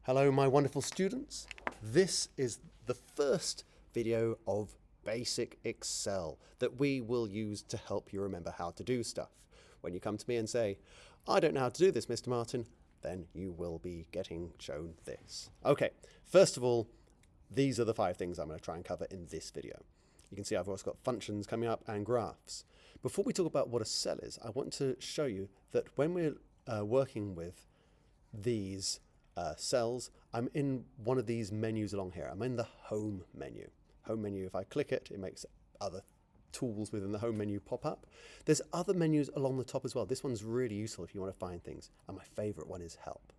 Hello, my wonderful students. This is the first video of Basic Excel that we will use to help you remember how to do stuff. When you come to me and say, I don't know how to do this, Mr. Martin, then you will be getting shown this. Okay, first of all, these are the 5 things I'm going to try and cover in this video. You can see I've also got functions coming up and graphs. Before we talk about what a cell is, I want to show you that when we're working with these cells, I'm in one of these menus along here. I'm in the home menu. Home menu, if I click it, it makes other tools within the home menu pop up. There's other menus along the top as well. This one's really useful if you want to find things. And my favorite one is help.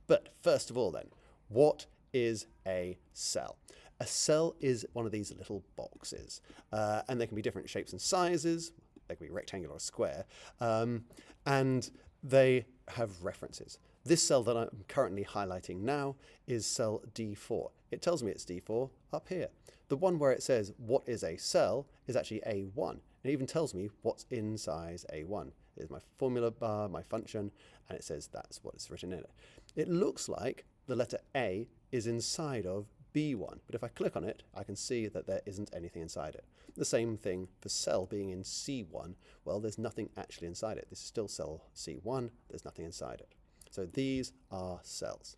But first of all then, what is a cell? A cell is one of these little boxes, and they can be different shapes and sizes. They can be rectangular or square, and they have references. This cell that I'm currently highlighting now is cell D4. It tells me it's D4 up here. The one where it says what is a cell is actually A1. It even tells me what's in size A1. Here's my formula bar, my function, and it says that's what is written in it. It looks like the letter A is inside of B1, but if I click on it, I can see that there isn't anything inside it. The same thing for cell being in C1. Well, there's nothing actually inside it. This is still cell C1. There's nothing inside it. So these are cells.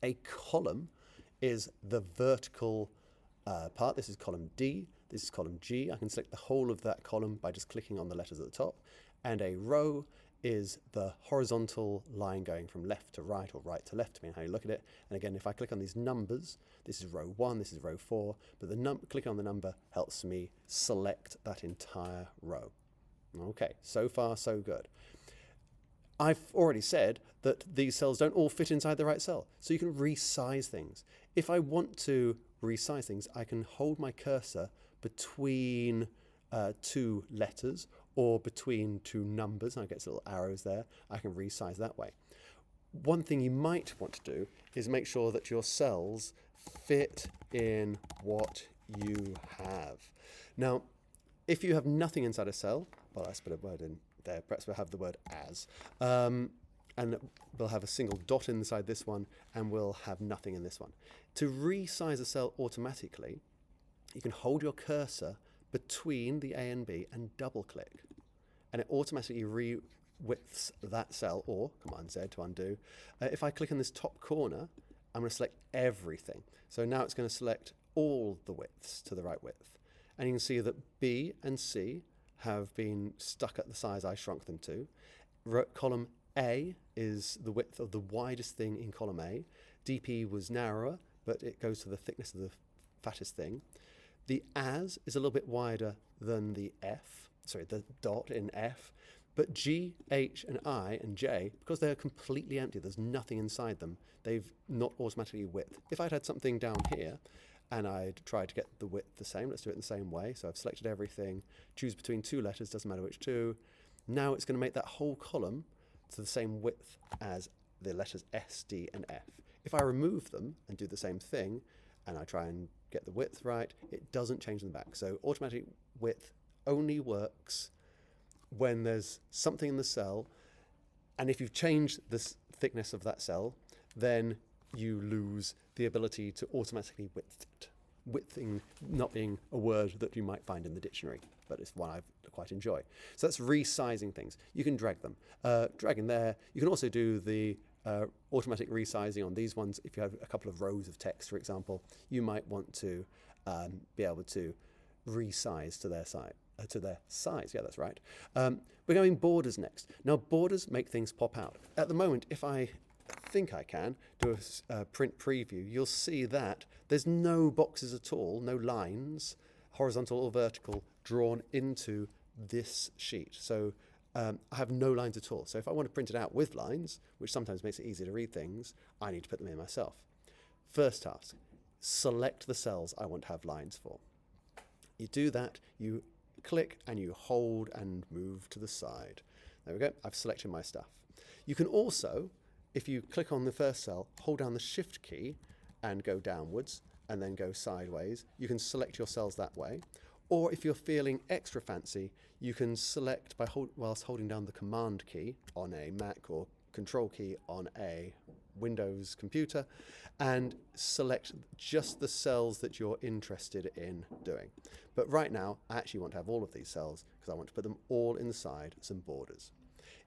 A column is the vertical part. This is column D. This is column G. I can select the whole of that column by just clicking on the letters at the top. And a row is the horizontal line going from left to right or right to left, depending on how you look at it. And again, if I click on these numbers, this is row 1, this is row 4, but clicking on the number helps me select that entire row. Okay, so far so good. I've already said that these cells don't all fit inside the right cell, so you can resize things. If I want to resize things, I can hold my cursor between 2 letters or between 2 numbers, and I get little arrows there. I can resize that way. One thing you might want to do is make sure that your cells fit in what you have. Now, if you have nothing inside a cell, well, let's put a word in there. Perhaps we'll have the word as. And we'll have a single dot inside this one, and we'll have nothing in this one. To resize a cell automatically, you can hold your cursor between the A and B and double click. And it automatically re-widths that cell, or Command Z to undo. If I click in this top corner, I'm going to select everything. So now it's going to select all the widths to the right width. And you can see that B and C have been stuck at the size I shrunk them to. Column A is the width of the widest thing in column A. DP was narrower, but it goes to the thickness of the fattest thing. The as is a little bit wider than the dot in F, but G, H, and I, and J, because they're completely empty, there's nothing inside them, they've not automatically width. If I'd had something down here, and I'd tried to get the width the same, let's do it in the same way. So I've selected everything, choose between 2 letters, doesn't matter which 2. Now it's going to make that whole column to the same width as the letters S, D, and F. If I remove them and do the same thing, and I try and get the width right, it doesn't change in the back. So automatic width only works when there's something in the cell, and if you've changed the thickness of that cell, then you lose the ability to automatically width it. Widthing not being a word that you might find in the dictionary, but it's one I quite enjoy. So that's resizing things. You can drag them. Drag in there. You can also do the automatic resizing on these ones. If you have a couple of rows of text, for example, you might want to be able to resize to their size. Yeah, that's right. We're going borders next. Now, borders make things pop out. At the moment, if I think I can do a print preview, you'll see that there's no boxes at all, no lines, horizontal or vertical, drawn into this sheet. So I have no lines at all. So if I want to print it out with lines, which sometimes makes it easier to read things, I need to put them in myself. First task, select the cells I want to have lines for. You do that, you click and you hold and move to the side. There we go, I've selected my stuff. You can also, if you click on the first cell, hold down the Shift key and go downwards and then go sideways. You can select your cells that way. Or if you're feeling extra fancy, you can select whilst holding down the Command key on a Mac or Control key on a Windows computer and select just the cells that you're interested in doing. But right now, I actually want to have all of these cells because I want to put them all inside some borders.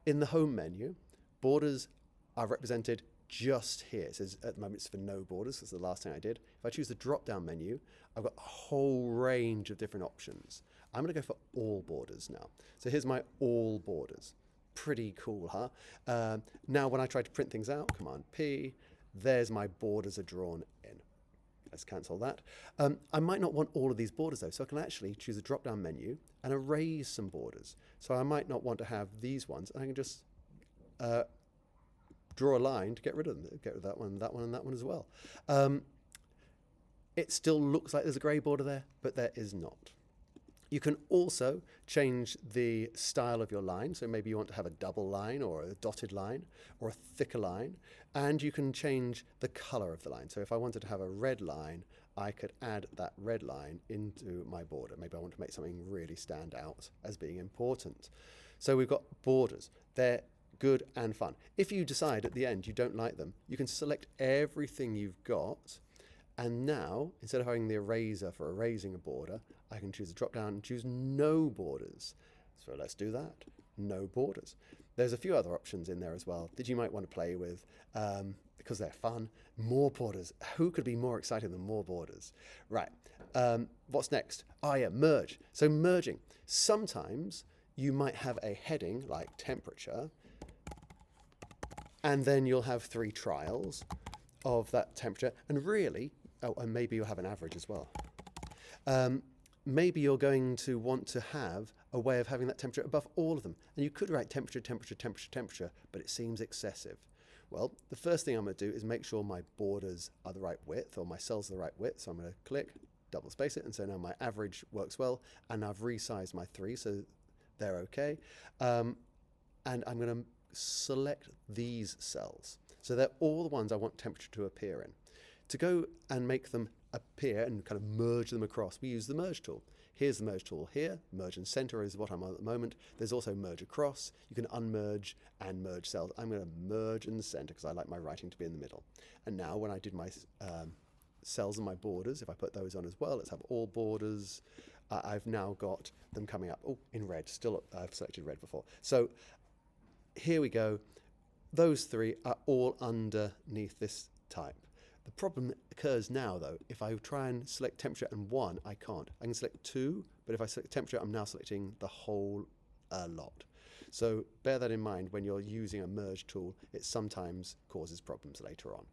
In the home menu, borders are represented just here. It says at the moment it's for no borders. That's the last thing I did. If I choose the drop-down menu, I've got a whole range of different options. I'm going to go for all borders now. So here's my all borders. Pretty cool, huh? Now when I try to print things out, Command P, there's my borders are drawn in. Let's cancel that. I might not want all of these borders though, so I can actually choose a drop-down menu and erase some borders. So I might not want to have these ones, and I can just draw a line to get rid of them. Get rid of that one, and that one as well. It still looks like there's a grey border there, but there is not. You can also change the style of your line. So maybe you want to have a double line or a dotted line or a thicker line. And you can change the color of the line. So if I wanted to have a red line, I could add that red line into my border. Maybe I want to make something really stand out as being important. So we've got borders. They're good and fun. If you decide at the end you don't like them, you can select everything you've got. And now, instead of having the eraser for erasing a border, I can choose a drop down and choose no borders. So let's do that. No borders. There's a few other options in there as well that you might want to play with because they're fun. More borders. Who could be more exciting than more borders? Right. What's next? Oh yeah, merge. So merging. Sometimes you might have a heading like temperature, and then you'll have 3 trials of that temperature. And really, oh, and maybe you'll have an average as well. Maybe you're going to want to have a way of having that temperature above all of them. And you could write temperature, temperature, temperature, temperature, but it seems excessive. Well, the first thing I'm going to do is make sure my borders are the right width, or my cells are the right width. So I'm going to click, double space it, and so now my average works well. And I've resized my 3, so they're okay. And I'm going to select these cells. So they're all the ones I want temperature to appear in. To go and make them appear and kind of merge them across, we use the merge tool. Here's the merge tool here. Merge and center is what I'm on at the moment. There's also merge across. You can unmerge and merge cells. I'm going to merge and center because I like my writing to be in the middle. And now when I did my cells and my borders, if I put those on as well, let's have all borders. I've now got them coming up. Oh, in red. Still, I've selected red before. So here we go. Those 3 are all underneath this type. The problem occurs now, though. If I try and select temperature and 1, I can't. I can select 2, but if I select temperature, I'm now selecting the whole lot. So bear that in mind when you're using a merge tool. It sometimes causes problems later on.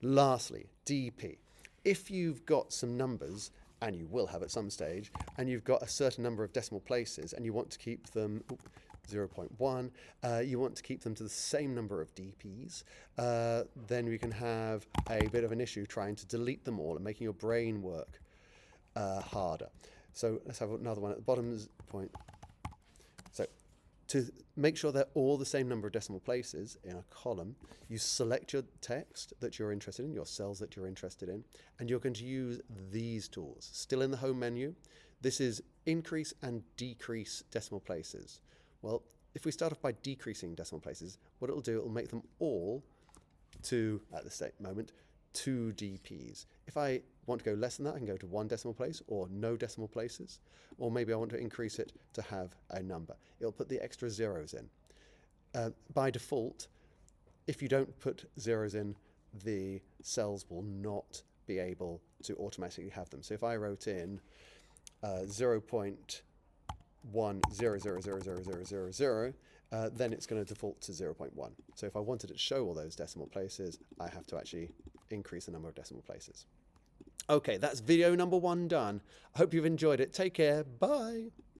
Lastly, DP. If you've got some numbers, and you will have at some stage, and you've got a certain number of decimal places, and you want to keep them 0.1, you want to keep them to the same number of DPs, then we can have a bit of an issue trying to delete them all and making your brain work harder. So let's have another one at the bottom point. So to make sure they're all the same number of decimal places in a column, you select your text that you're interested in, your cells that you're interested in, and you're going to use these tools. Still in the home menu, this is increase and decrease decimal places. Well, if we start off by decreasing decimal places, what it'll do, it'll make them all to, at this moment, 2 DPs. If I want to go less than that, I can go to 1 decimal place or no decimal places, or maybe I want to increase it to have a number. It'll put the extra zeros in. By default, if you don't put zeros in, the cells will not be able to automatically have them. So if I wrote in 0.10000000, then it's going to default to 0.1. So if I wanted it to show all those decimal places, I have to actually increase the number of decimal places. Okay, that's video number 1 done. I hope you've enjoyed it. Take care. Bye.